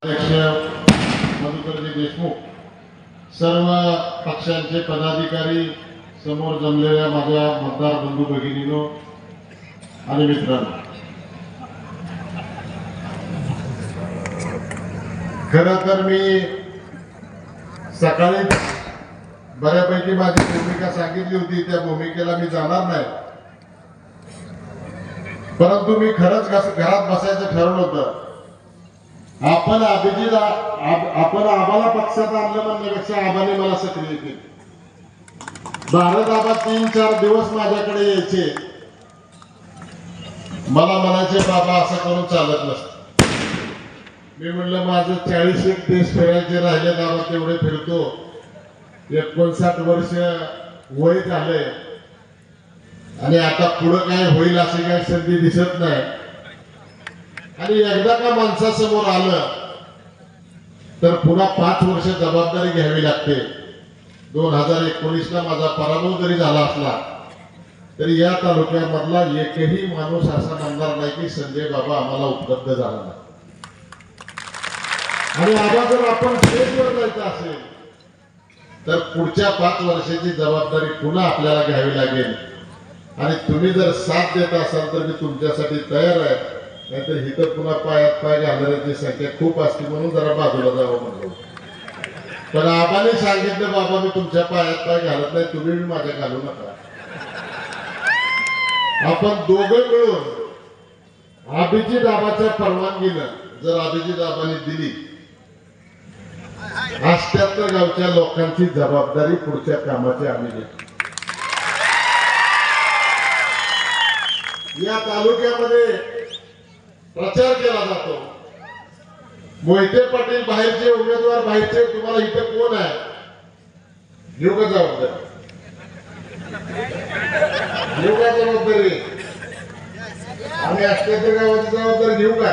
अध्यक्ष मधुकरजी देशमुख, सर्व पक्षांचे पदाधिकारी, समोर जमलेल्या माझ्या मतदार बंधू भगिनींनो आणि मित्रांनो, खरं तर मी सकाळी बऱ्यापैकी माझी भूमिका सांगितली होती, त्या भूमिकेला मी जाणार नाही, परंतु मी खरंच घरात बसायचं ठरवलं होतं. आपण आम्हाला पक्षात आणलं म्हणण्यापेक्षा आबाने मला सक्रिय केले. भारत आबा 3-4 दिवस माझ्याकडे यायचे, मला म्हणायचे बाबा असं करून चालत नसतं. मी म्हणलं माझं 40 देश फिरायचे राहिले बाबा, तेवढे फिरतो. 59 वर्ष वय झालंय आणि आता पुढं काय होईल अशी काही संधी दिसत नाही. आणि एकदा का माणसासमोर आलं तर पुन्हा 5 वर्ष जबाबदारी घ्यावी लागते. 2019ला माझा पराभव जरी झाला असला तरी या तालुक्यामधला एकही माणूस असा म्हणणार नाही की संजय बाबा आम्हाला उपलब्ध झाला नाही. आणि आता जर आपण स्टेजवर जायचं असेल तर पुढच्या 5 वर्षाची जबाबदारी पुन्हा आपल्याला घ्यावी लागेल. आणि तुम्ही जर साथ देत असाल तर मी तुमच्यासाठी तयार आहे, नाहीतर हिथं पुन्हा पायात पाय घालण्याची संख्या खूप असते, म्हणून जरा बाजूला जावं म्हणलं. पण आबाने सांगितलं बाबा मी तुमच्या पायात पाय घालत नाही, तुम्ही माझ्या घालू नका. आपण दोघं मिळून अभिजित आबाच्या परवानगीनं जर अभिजित आबाने दिली, 78 गावच्या लोकांची जबाबदारी पुढच्या कामाची आम्ही घेतो. या तालुक्यामध्ये प्रचार केला जातो. मोहिते पाटील बाहेरचे उमेदवार, बाहेरचे, तुम्हाला इथे कोण आहे घेऊ का जबाबदारी? घेऊ का जबाबदारी? आम्ही 78 गावाची जबाबदारी घेऊ का?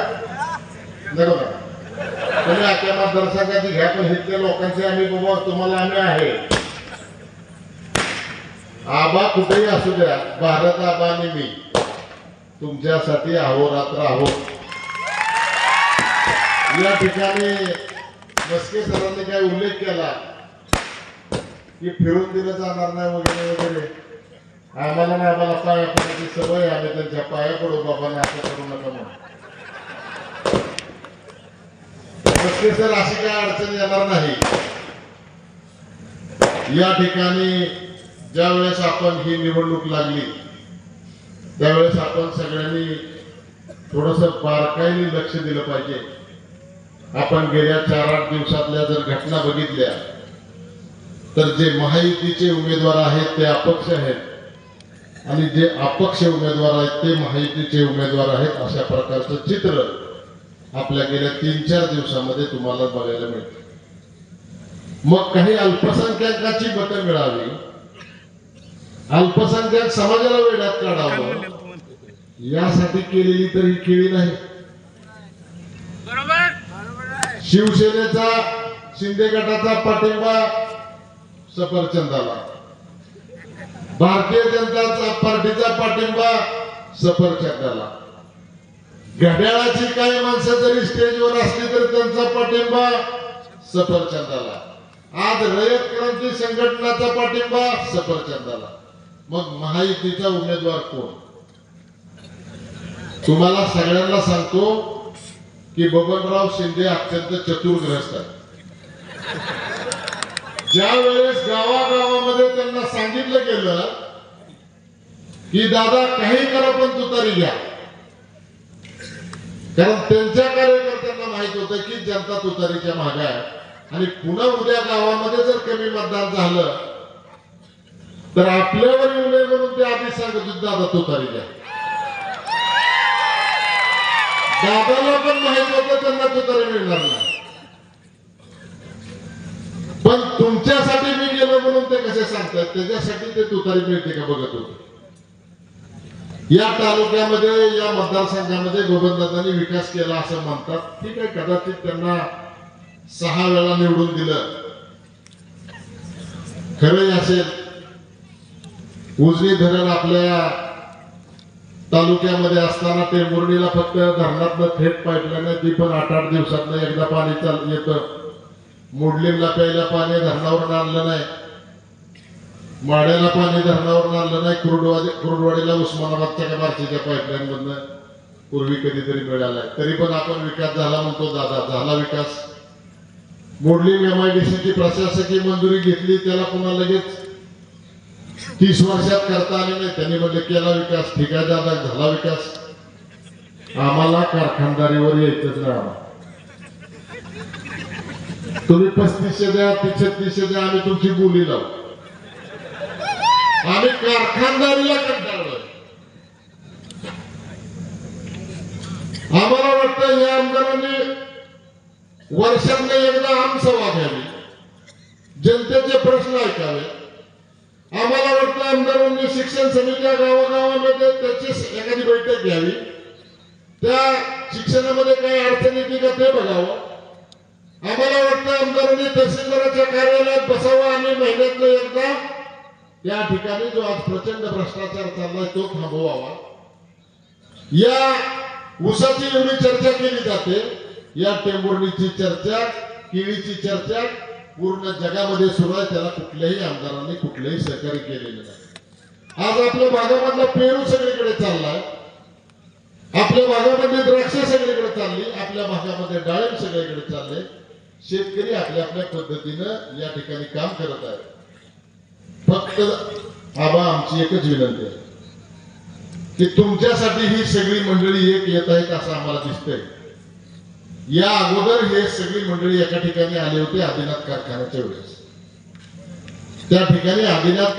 नको का? तुम्ही आजच्या मतदारसंघाची घ्या, पण इथल्या लोकांचे आम्ही बाबा तुम्हाला आम्ही आहे. आबा कुठेही असू द्या, भारत आबा आणि मी तुमच्यासाठी अहोरात्र आहोत. या ठिकाणी मस्के सरांनी काय उल्लेख केला की फिरून दिलं जाणार नाही वगैरे वगैरे. आम्हाला ना आम्हाला पाया पडायची सवय, आम्ही त्यांच्या पाया पडू बाबांना असं करू नका म्हणून. मस्के सर अशी काय अडचण येणार नाही. या ठिकाणी ज्या वेळेस आपण ही निवडणूक लागली त्यावेळेस आपण सगळ्यांनी थोडस बारकाईने लक्ष दिलं पाहिजे. आपण गेल्या 4-8 दिवसातल्या जर घटना बघितल्या तर जे महायुतीचे उमेदवार आहेत ते अपक्ष आहेत आणि जे अपक्ष उमेदवार आहेत ते महायुतीचे उमेदवार आहेत, अशा प्रकारचं चित्र आपल्या गेल्या 3-4 दिवसामध्ये तुम्हाला बघायला मिळतं. मग काही अल्पसंख्याकाची मतं मिळावी, अल्पसंख्याक समाजाला वेड्यात काढावं यासाठी केलेली तर ही केली नाही. शिवसेनेचा, शिंदे गटाचा पाठिंबा सफरचंदाला, भारतीय जनता पार्टीचा पाठिंबा सफरचंदाला, घड्याळाची काही माणसं जरी स्टेजवर असली तर त्यांचा पाठिंबा सफरचंदाला, आज रयत क्रांती संघटनाचा पाठिंबा सफरचंदाला. मग महायुतीचा उमेदवार कोण? तुम्हाला सगळ्यांना सांगतो की बबनराव शिंदे अत्यंत चतुर्ग्रस्त आहेत. ज्या वेळेस गावागावामध्ये त्यांना सांगितलं गेलं की दादा काही करा पण तुतारी घ्या, कारण त्यांच्या कार्यकर्त्यांना माहित होतं की जनता तुतारीच्या मागे आहे. आणि पुन्हा उद्या गावामध्ये जर कमी मतदान झालं तर आपल्यावर येऊ नये म्हणून ते आधी सांगत होते दादा तुतारी द्या. दादाला पण माहित होतं त्यांना तुतारी मिळणार नाही, पण तुमच्यासाठी मी गेलो म्हणून ते कसे सांगतात, त्याच्यासाठी ते तुतारी मिळते का बघत होते. या तालुक्यामध्ये, या मतदारसंघामध्ये बबनदादांनी विकास केला असं म्हणतात. ठीक आहे, कदाचित त्यांना 6 वेळा निवडून दिलं, खरंही असेल. उजनी धरण आपल्या तालुक्यामध्ये असताना टेंभुर्णीला फक्त धरणातनं थेट पाईपलाईन ती पण 8-8 दिवसातनं एकदा पाणी येतं. मुडलिमला प्यायला पाणी धरणावरून आणलं नाही, माड्याला पाणी धरणावरून आणलं नाही, कुरुडवाडीला उस्मानाबादच्या का बार्शीच्या पाईपलाईन मधनं पूर्वी कधीतरी मिळालाय. तरी पण आपण विकास झाला म्हणतो. दादा झाला विकास. मुडलिम MIDCची प्रशासकीय मंजुरी घेतली, त्याला पुन्हा लगेच 30 वर्षात करता आले नाही. त्यांनी म्हणजे केला विकास. ठीक आहे दादा, झाला विकास. आम्हाला कारखानदारीवर यायचंच नाही. तुम्ही 3500 द्या, 3600 द्या, आम्ही तुमची बोली लावू. आम्ही कारखानदारीला कंटाळलोय. आम्हाला वाटतं या आमदारांनी वर्षातनं एकदा आमसभा घ्यावी, जनतेचे प्रश्न ऐकावे. आम्हाला वाटतं आमदारांनी शिक्षण समित्या गावागावामध्ये त्याची एखादी बैठक घ्यावी, त्या शिक्षणामध्ये काही अडचणी येते का ते बघावं. आम्हाला वाटतं आमदारांनी तहसीलदाराच्या कार्यालयात बसावं आणि महिन्यातनं एकदा या ठिकाणी जो आज प्रचंड भ्रष्टाचार चाललाय तो थांबवावा. या ऊसाची एवढी चर्चा केली जाते, या टेंभुर्णीची चर्चा, केळीची चर्चा पूर्ण जगामध्ये सुरू आहे. त्याला कुठल्याही आमदारांनी कुठलंही सहकार्य केलेलं नाही. आज आपल्या भागामधला पेरू सगळीकडे चाललाय, आपल्या भागामध्ये द्राक्ष सगळीकडे चालली, आपल्या भागामध्ये डाळिंब सगळीकडे चालले. शेतकरी आपल्या आपल्या पद्धतीनं या ठिकाणी काम करत आहे. फक्त आबा आमची एकच विनंती आहे की तुमच्यासाठी ही सगळी मंडळी एक येत आहेत असं आम्हाला दिसतंय. या अगोदर हे सगळी मंडळी एका ठिकाणी आले होते आदिनाथ कारखान्याच्या वेळेस. त्या ठिकाणी आदिनाथ